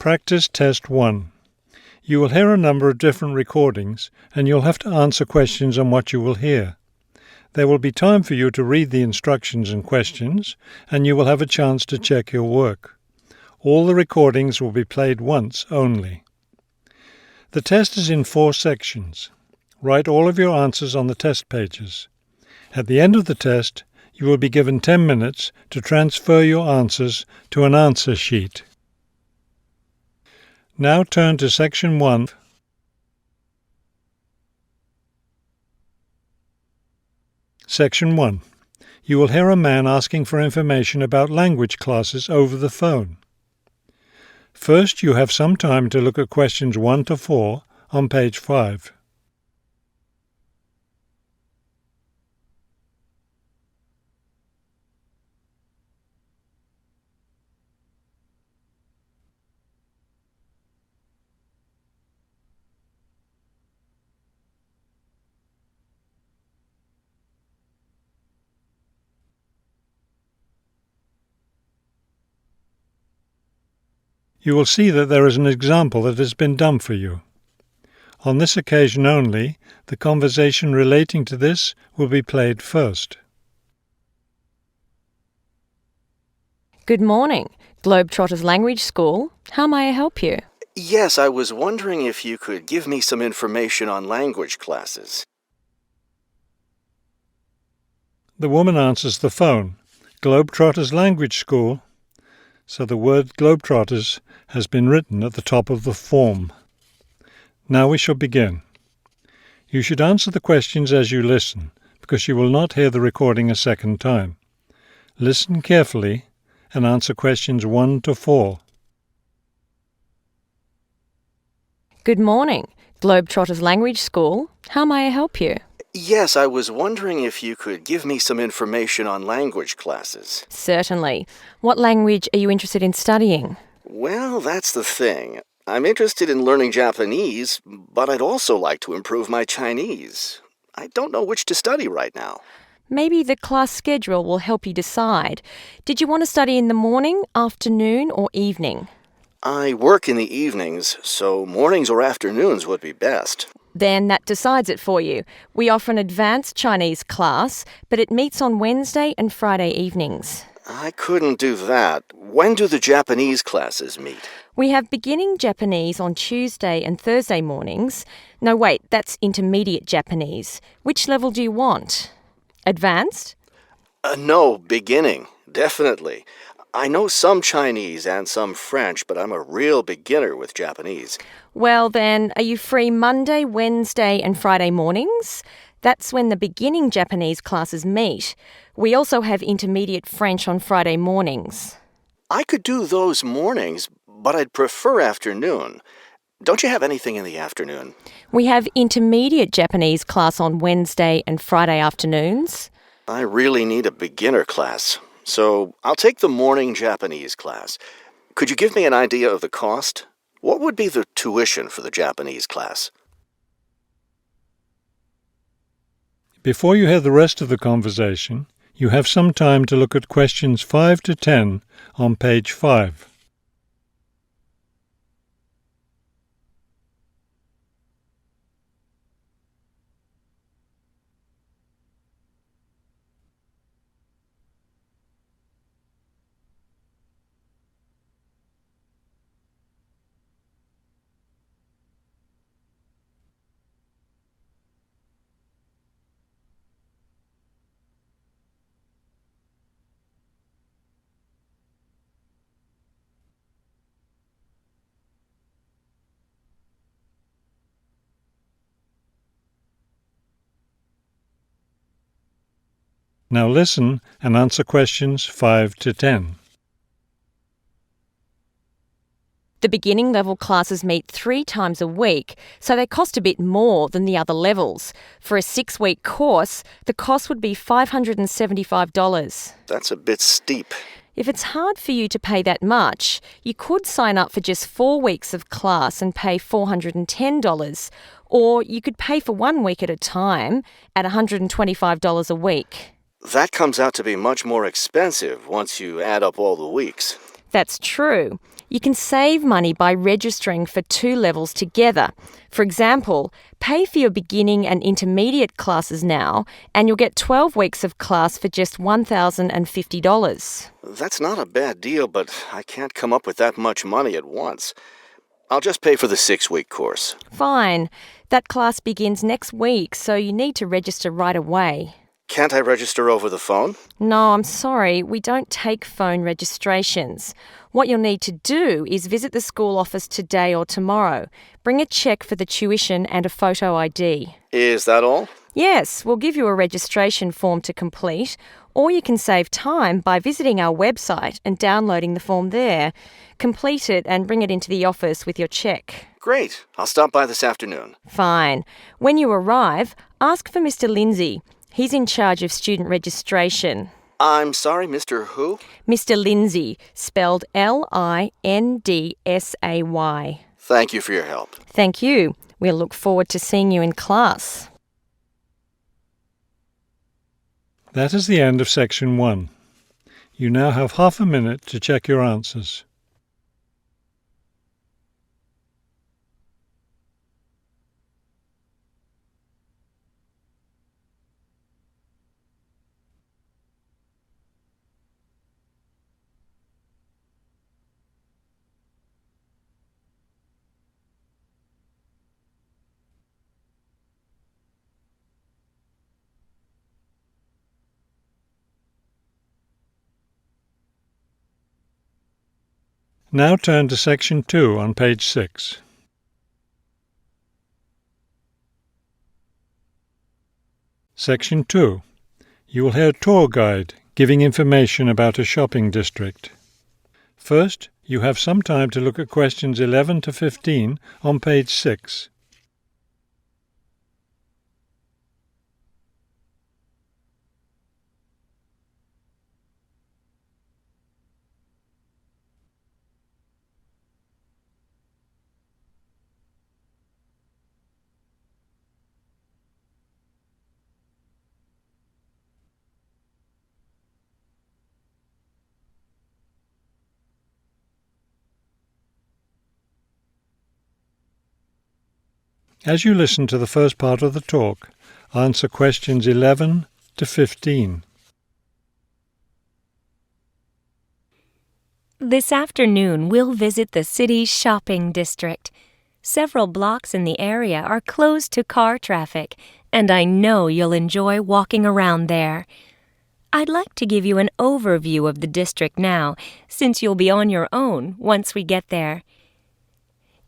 Practice Test 1. You will hear a number of different recordings and you'll have to answer questions on what you will hear. There will be time for you to read the instructions and questions, and you will have a chance to check your work. All the recordings will be played once only. The test is in 4 sections. Write all of your answers on the test pages. At the end of the test, you will be given 10 minutes to transfer your answers to an answer sheet. Now turn to Section 1. Section 1. You will hear a man asking for information about language classes over the phone. First, you have some time to look at questions 1 to 4 on page 5. You will see that there is an example that has been done for you. On this occasion only, the conversation relating to this will be played first. Good morning, Globetrotters Language School. How may I help you? Yes, I was wondering if you could give me some information on language classes. The woman answers the phone. Globetrotters Language School. So the word Globetrotters has been written at the top of the form. Now we shall begin. You should answer the questions as you listen, because you will not hear the recording a second time. Listen carefully and answer questions 1 to 4. Good morning, Globetrotters Language School. How may I help you? Yes, I was wondering if you could give me some information on language classes. Certainly. What language are you interested in studying? Well, that's the thing. I'm interested in learning Japanese, but I'd also like to improve my Chinese. I don't know which to study right now. Maybe the class schedule will help you decide. Did you want to study in the morning, afternoon, or evening? I work in the evenings, so mornings or afternoons would be best. Then that decides it for you. We offer an advanced Chinese class, but it meets on Wednesday and Friday evenings. I couldn't do that. When do the Japanese classes meet? We have beginning Japanese on Tuesday and Thursday mornings. No, wait, that's intermediate Japanese. Which level do you want? Advanced? No, beginning, definitely. I know some Chinese and some French, but I'm a real beginner with Japanese. Well then, are you free Monday, Wednesday and Friday mornings? That's when the beginning Japanese classes meet. We also have intermediate French on Friday mornings. I could do those mornings, but I'd prefer afternoon. Don't you have anything in the afternoon? We have intermediate Japanese class on Wednesday and Friday afternoons. I really need a beginner class, so I'll take the morning Japanese class. Could you give me an idea of the cost? What would be the tuition for the Japanese class? Before you hear the rest of the conversation, you have some time to look at questions 5 to 10 on page 5. Now listen and answer questions 5 to 10. The beginning level classes meet 3 times a week, so they cost a bit more than the other levels. For a 6-week course, the cost would be $575. That's a bit steep. If it's hard for you to pay that much, you could sign up for just 4 weeks of class and pay $410, or you could pay for 1 week at a time at $125 a week. That comes out to be much more expensive once you add up all the weeks. That's true. You can save money by registering for 2 levels together. For example, pay for your beginning and intermediate classes now, and you'll get 12 weeks of class for just $1,050. That's not a bad deal, but I can't come up with that much money at once. I'll just pay for the 6-week course. Fine. That class begins next week, so you need to register right away. Can't I register over the phone? No, I'm sorry, we don't take phone registrations. What you'll need to do is visit the school office today or tomorrow. Bring a cheque for the tuition and a photo ID. Is that all? Yes, we'll give you a registration form to complete, or you can save time by visiting our website and downloading the form there. Complete it and bring it into the office with your cheque. Great. I'll stop by this afternoon. Fine. When you arrive, ask for Mr. Lindsay. He's in charge of student registration. I'm sorry, Mr. Who? Mr. Lindsay, spelled Lindsay. Thank you for your help. Thank you. We'll look forward to seeing you in class. That is the end of section 1. You now have half a minute to check your answers. Now turn to section 2 on page 6. Section 2. You will hear a tour guide giving information about a shopping district. First, you have some time to look at questions 11 to 15 on page 6. As you listen to the first part of the talk, answer questions 11 to 15. This afternoon, we'll visit the city's shopping district. Several blocks in the area are closed to car traffic, and I know you'll enjoy walking around there. I'd like to give you an overview of the district now, since you'll be on your own once we get there.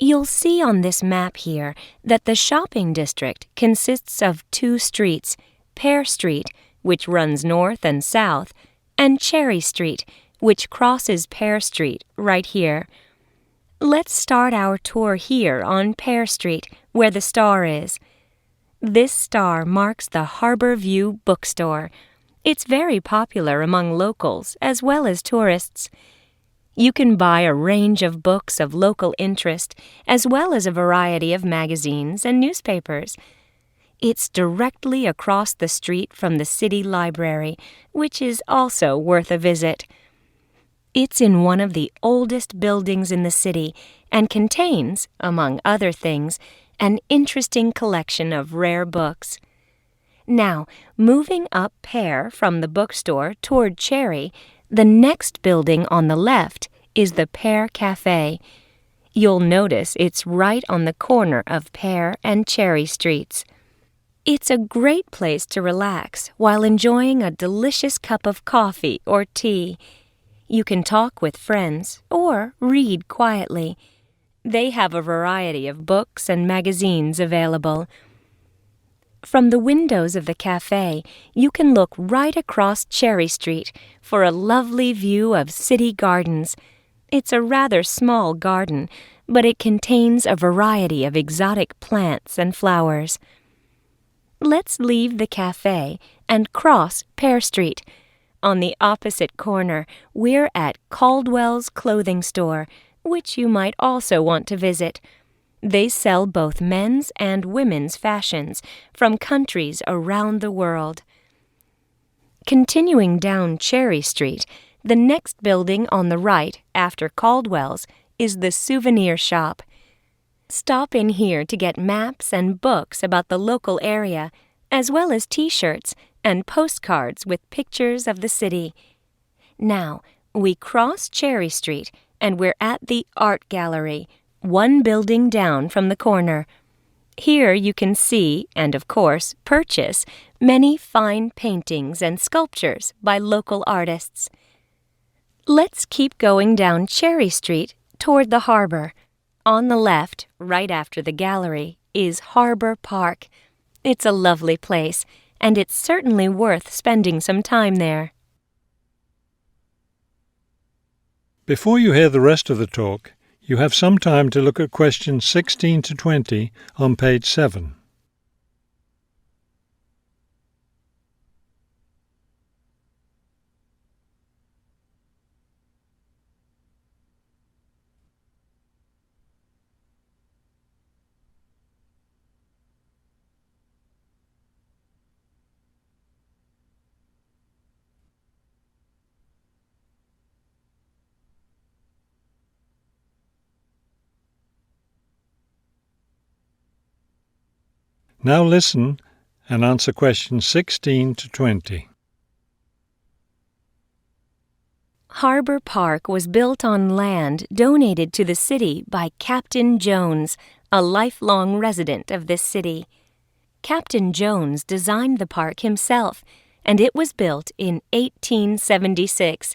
You'll see on this map here that the shopping district consists of 2 streets, Pear Street, which runs north and south, and Cherry Street, which crosses Pear Street right here. Let's start our tour here on Pear Street, where the star is. This star marks the Harbor View Bookstore. It's very popular among locals as well as tourists. You can buy a range of books of local interest, as well as a variety of magazines and newspapers. It's directly across the street from the city library, which is also worth a visit. It's in one of the oldest buildings in the city and contains, among other things, an interesting collection of rare books. Now, moving up Pear from the bookstore toward Cherry, the next building on the left is the Pear Cafe. You'll notice it's right on the corner of Pear and Cherry Streets. It's a great place to relax while enjoying a delicious cup of coffee or tea. You can talk with friends or read quietly. They have a variety of books and magazines available. From the windows of the cafe, you can look right across Cherry Street for a lovely view of city gardens. It's a rather small garden, but it contains a variety of exotic plants and flowers. Let's leave the cafe and cross Pear Street. On the opposite corner, we're at Caldwell's Clothing Store, which you might also want to visit. They sell both men's and women's fashions from countries around the world. Continuing down Cherry Street, The next building on the right, after Caldwell's, is the souvenir shop. Stop in here to get maps and books about the local area, as well as T-shirts and postcards with pictures of the city. Now, we cross Cherry Street and we're at the Art Gallery, one building down from the corner. Here you can see, and of course purchase, many fine paintings and sculptures by local artists. Let's keep going down Cherry Street toward the harbor. On the left, right after the gallery, is Harbor Park. It's a lovely place, and it's certainly worth spending some time there. Before you hear the rest of the talk, you have some time to look at questions 16 to 20 on page 7. Now listen and answer questions 16 to 20. Harbor Park was built on land donated to the city by Captain Jones, a lifelong resident of this city. Captain Jones designed the park himself, and it was built in 1876.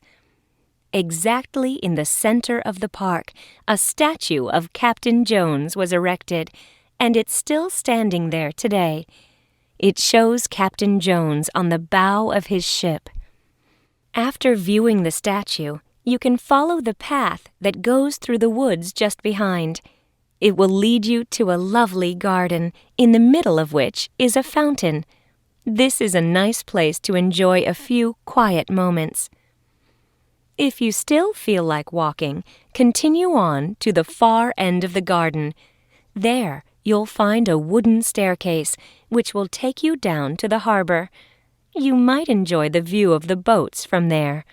Exactly in the center of the park, a statue of Captain Jones was erected, and it's still standing there today. It shows Captain Jones on the bow of his ship. After viewing the statue, you can follow the path that goes through the woods just behind. It will lead you to a lovely garden, in the middle of which is a fountain. This is a nice place to enjoy a few quiet moments. If you still feel like walking, continue on to the far end of the garden. There, you'll find a wooden staircase, which will take you down to the harbor. You might enjoy the view of the boats from there.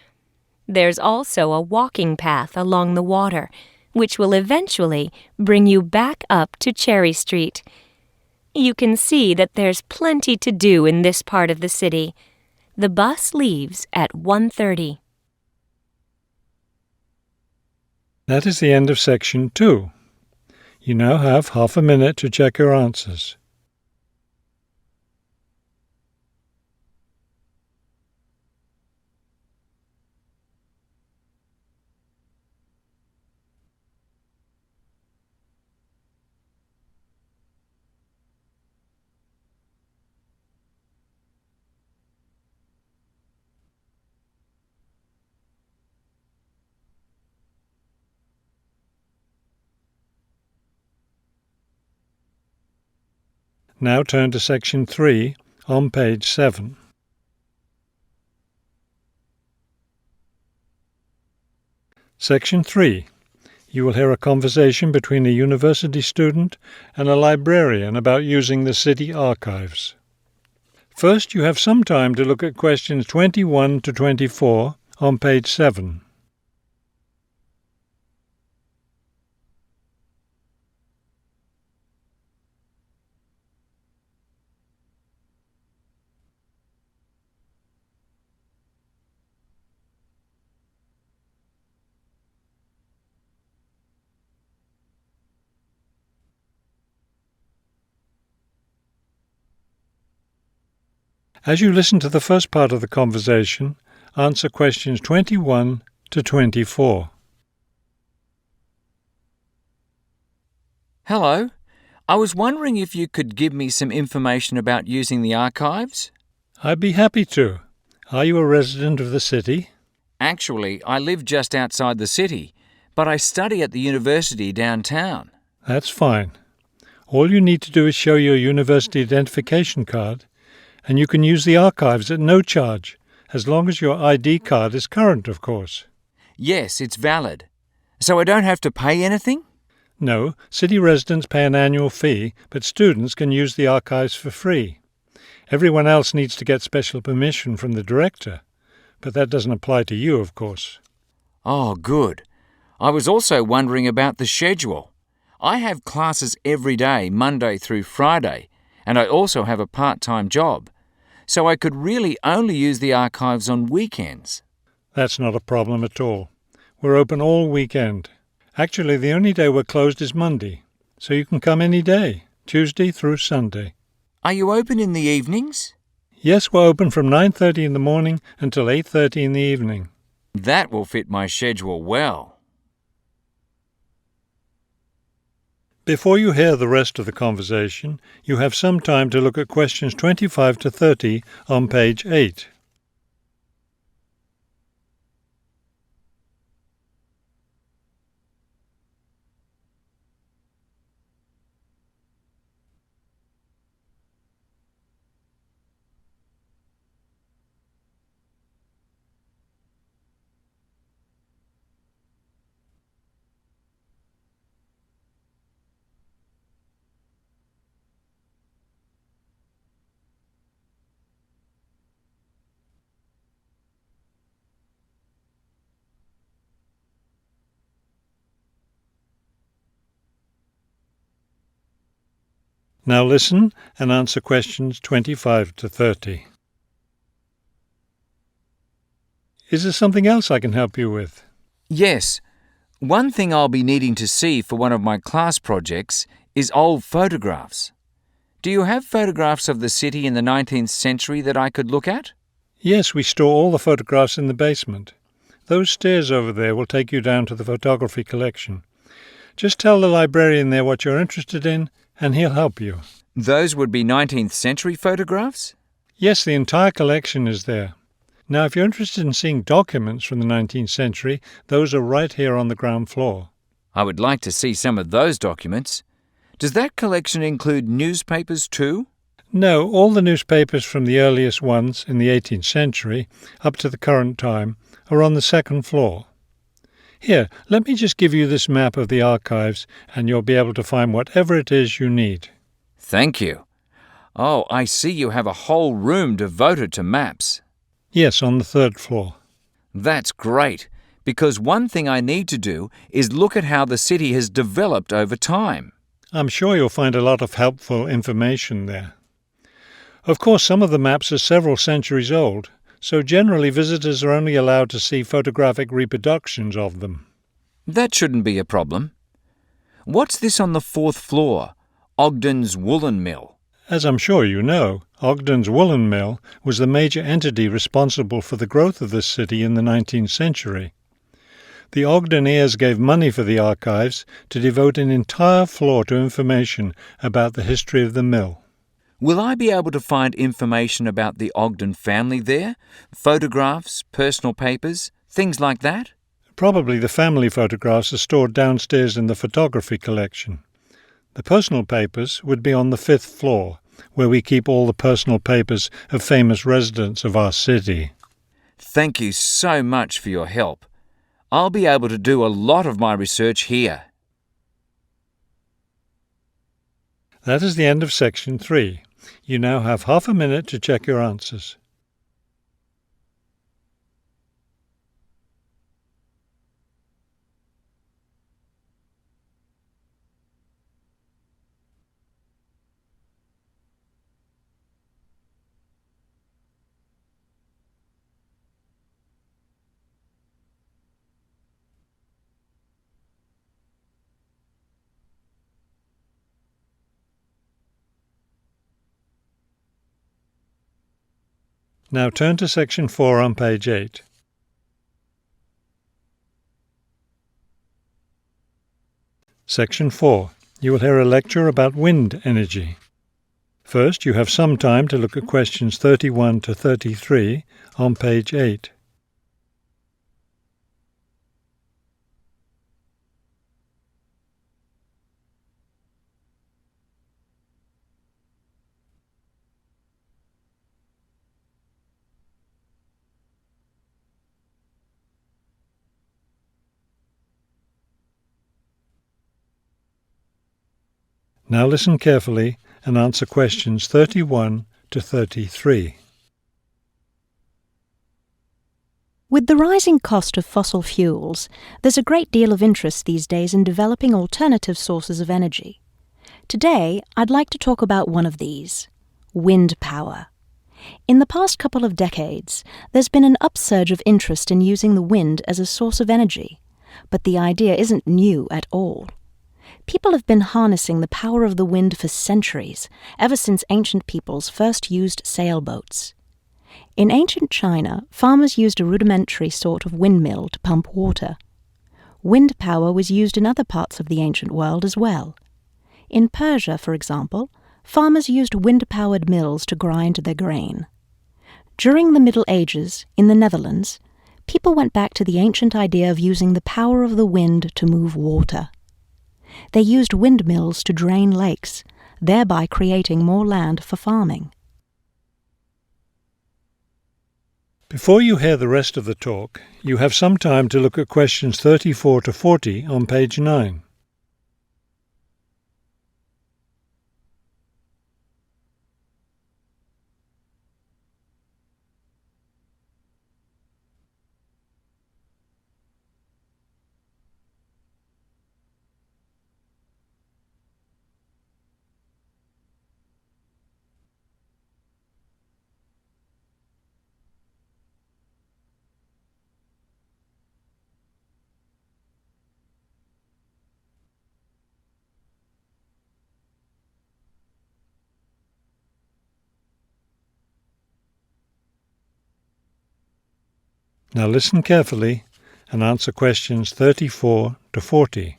There's also a walking path along the water, which will eventually bring you back up to Cherry Street. You can see that there's plenty to do in this part of the city. The bus leaves at 1:30. That is the end of section 2. You now have half a minute to check your answers. Now turn to section 3 on page 7. Section 3. You will hear a conversation between a university student and a librarian about using the city archives. First, you have some time to look at questions 21 to 24 on page 7. As you listen to the first part of the conversation, answer questions 21 to 24. Hello. I was wondering if you could give me some information about using the archives? I'd be happy to. Are you a resident of the city? Actually, I live just outside the city, but I study at the university downtown. That's fine. All you need to do is show your university identification card, and you can use the archives at no charge, as long as your ID card is current, of course. Yes, it's valid. So I don't have to pay anything? No, city residents pay an annual fee, but students can use the archives for free. Everyone else needs to get special permission from the director. but that doesn't apply to you, of course. Oh, good. I was also wondering about the schedule. I have classes every day, Monday through Friday, and I also have a part-time job, so I could really only use the archives on weekends. That's not a problem at all. We're open all weekend. Actually, the only day we're closed is Monday, so you can come any day, Tuesday through Sunday. Are you open in the evenings? Yes, we're open from 9:30 in the morning until 8:30 in the evening. That will fit my schedule well. Before you hear the rest of the conversation, you have some time to look at questions 25 to 30 on page 8. Now listen and answer questions 25 to 30. Is there something else I can help you with? Yes. One thing I'll be needing to see for one of my class projects is old photographs. Do you have photographs of the city in the 19th century that I could look at? Yes, we store all the photographs in the basement. Those stairs over there will take you down to the photography collection. Just tell the librarian there what you're interested in, and he'll help you. Those would be 19th century photographs? Yes, the entire collection is there. Now, if you're interested in seeing documents from the 19th century, those are right here on the ground floor. I would like to see some of those documents. Does that collection include newspapers too? No, all the newspapers from the earliest ones in the 18th century up to the current time are on the second floor. Here, let me just give you this map of the archives and you'll be able to find whatever it is you need. Thank you. Oh, I see you have a whole room devoted to maps. Yes, on the third floor. That's great, because one thing I need to do is look at how the city has developed over time. I'm sure you'll find a lot of helpful information there. Of course, some of the maps are several centuries old, so generally visitors are only allowed to see photographic reproductions of them. That shouldn't be a problem. What's this on the fourth floor? Ogden's Woolen Mill. As I'm sure you know, Ogden's Woolen Mill was the major entity responsible for the growth of this city in the 19th century. The Ogden heirs gave money for the archives to devote an entire floor to information about the history of the mill. Will I be able to find information about the Ogden family there? Photographs, personal papers, things like that? Probably the family photographs are stored downstairs in the photography collection. The personal papers would be on the fifth floor, where we keep all the personal papers of famous residents of our city. Thank you so much for your help. I'll be able to do a lot of my research here. That is the end of section 3. You now have half a minute to check your answers. Now turn to section 4 on page 8. Section 4. You will hear a lecture about wind energy. First, you have some time to look at questions 31 to 33 on page 8. Now listen carefully and answer questions 31 to 33. With the rising cost of fossil fuels, there's a great deal of interest these days in developing alternative sources of energy. Today, I'd like to talk about one of these: wind power. In the past couple of decades, there's been an upsurge of interest in using the wind as a source of energy, but the idea isn't new at all. People have been harnessing the power of the wind for centuries, ever since ancient peoples first used sailboats. In ancient China, farmers used a rudimentary sort of windmill to pump water. Wind power was used in other parts of the ancient world as well. In Persia, for example, farmers used wind-powered mills to grind their grain. During the Middle Ages, in the Netherlands, people went back to the ancient idea of using the power of the wind to move water. They used windmills to drain lakes, thereby creating more land for farming. Before you hear the rest of the talk, you have some time to look at questions 34 to 40 on page 9. Now listen carefully and answer questions 34 to 40.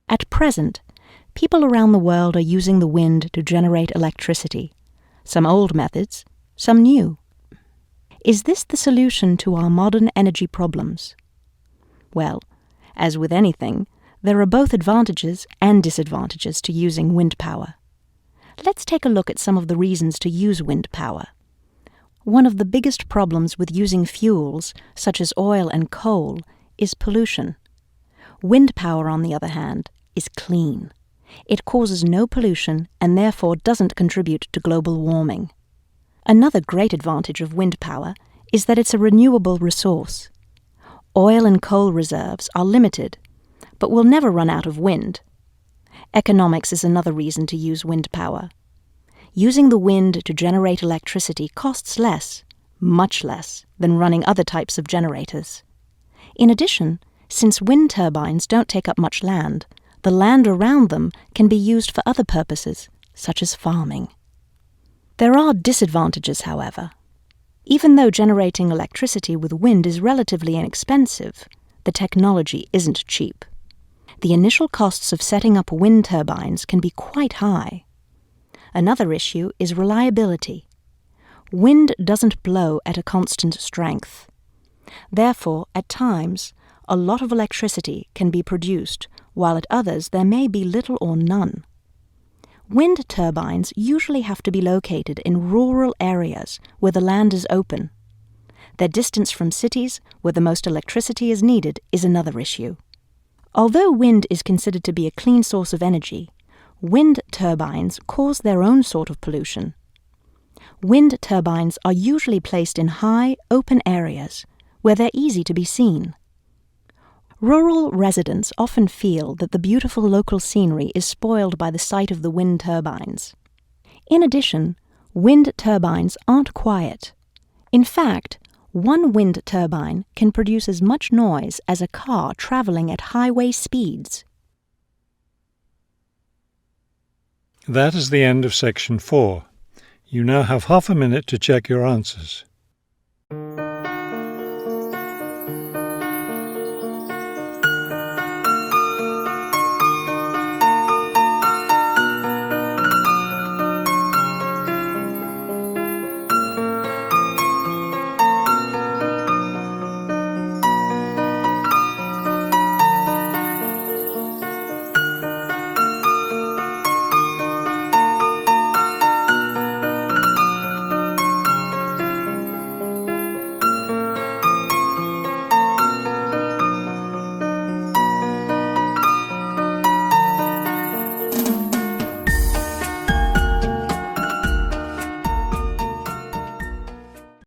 At present, people around the world are using the wind to generate electricity, some old methods, some new. Is this the solution to our modern energy problems? Well, as with anything, there are both advantages and disadvantages to using wind power. Let's take a look at some of the reasons to use wind power. One of the biggest problems with using fuels, such as oil and coal, is pollution. Wind power, on the other hand, is clean. It causes no pollution and therefore doesn't contribute to global warming. Another great advantage of wind power is that it's a renewable resource. Oil and coal reserves are limited, but will never run out of wind. Economics is another reason to use wind power. Using the wind to generate electricity costs less, much less, than running other types of generators. In addition, since wind turbines don't take up much land, the land around them can be used for other purposes, such as farming. There are disadvantages, however. Even though generating electricity with wind is relatively inexpensive, the technology isn't cheap. The initial costs of setting up wind turbines can be quite high. Another issue is reliability. Wind doesn't blow at a constant strength. Therefore, at times, a lot of electricity can be produced, while at others there may be little or none. Wind turbines usually have to be located in rural areas where the land is open. Their distance from cities, where the most electricity is needed, is another issue. Although wind is considered to be a clean source of energy, wind turbines cause their own sort of pollution. Wind turbines are usually placed in high, open areas where they're easy to be seen. Rural residents often feel that the beautiful local scenery is spoiled by the sight of the wind turbines. In addition, wind turbines aren't quiet. In fact, one wind turbine can produce as much noise as a car traveling at highway speeds. That is the end of section 4. You now have half a minute to check your answers.